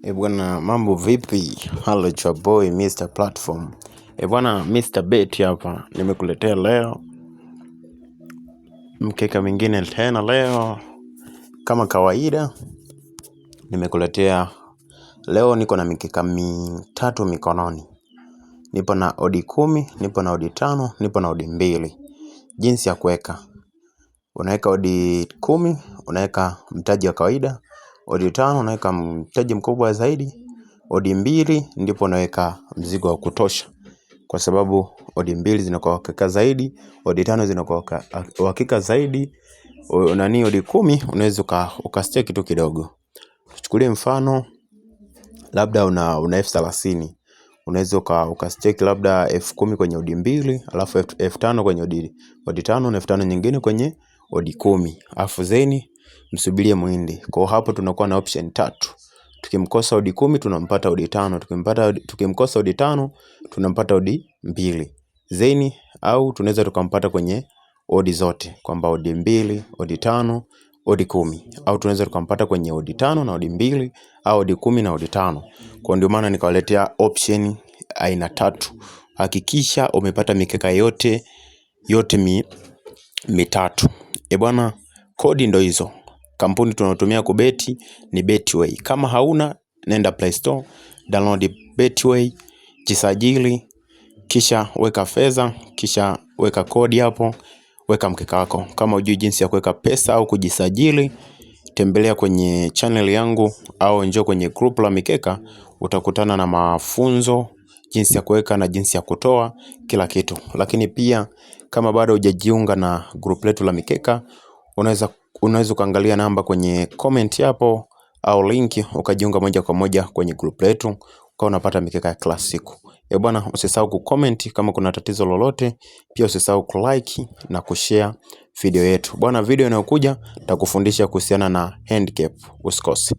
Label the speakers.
Speaker 1: Bwana, mambo vipi? Hello, it's your boy Mr. Platform. Bwana, Mr. Bet hapa. Nimekuletea leo mkeka mwingine tena leo. Kama kawaida nimekuletea leo, niko na mikeka mitatu mikononi. Nipo na odi 10, nipo na odi 5, nipo na odi 2. Jinsi ya kuweka: unaweka odi 10, unaweka mtaji wa kawaida. Odi 5 unaweka mtaji mkubwa zaidi. Odi 2 ndipo unaweka mzigo wa kutosha, kwa sababu odi 2 zinakuwa hakika zaidi, odi 5 zinakuwa hakika zaidi. Odi 10 unaweza ukastake kitu kidogo. Tuchukulie mfano, labda una 30,000, unaweza ukastake labda 10,000 kwenye odi 2, alafu 5,000 kwenye odi 5 na 5,000 nyingine kwenye odi 10, alafu zeni msubirie muhindi. Kwa hapo tunakuwa na option 3. Tukimkosa odi 10 tunampata odi 5, tukimkosa odi 5 tunampata odi 2 zeni, au tunaweza tukampata kwenye odi zote, kwamba odi 2, odi 5, odi 10, au tunaweza tukampata kwenye odi 5 na odi 2, au odi 10 na odi 5. Kwa ndio maana nikawaletea option aina 3. Hakikisha umepata mikeka yote mitatu. Bwana, kodi ndo hizo. Kampuni tunayotumia kubeti ni Betway. Kama hauna, nenda Play Store, download Betway, jisajili, kisha weka fedha, kisha weka kodi hapo, weka mkeka wako. Kama hujui jinsi ya kuweka pesa au kujisajili, tembelea kwenye channel yangu au njoo kwenye group la mikeka. Utakutana na mafunzo jinsi ya kuweka na jinsi ya kutoa kila kitu. Lakini pia kama bado hujajiunga na group letu la mikeka, unaweza kuangalia namba kwenye comment hapo au linki ukajiunga moja kwa moja kwenye group letu, kwa unapata mikeka ya kila siku. Bwana, usisahau kucomment kama kuna tatizo lolote, pia usisahau kulike na kushare video yetu. Bwana, video inayokuja nitakufundisha kuhusiana na handicap, usikose.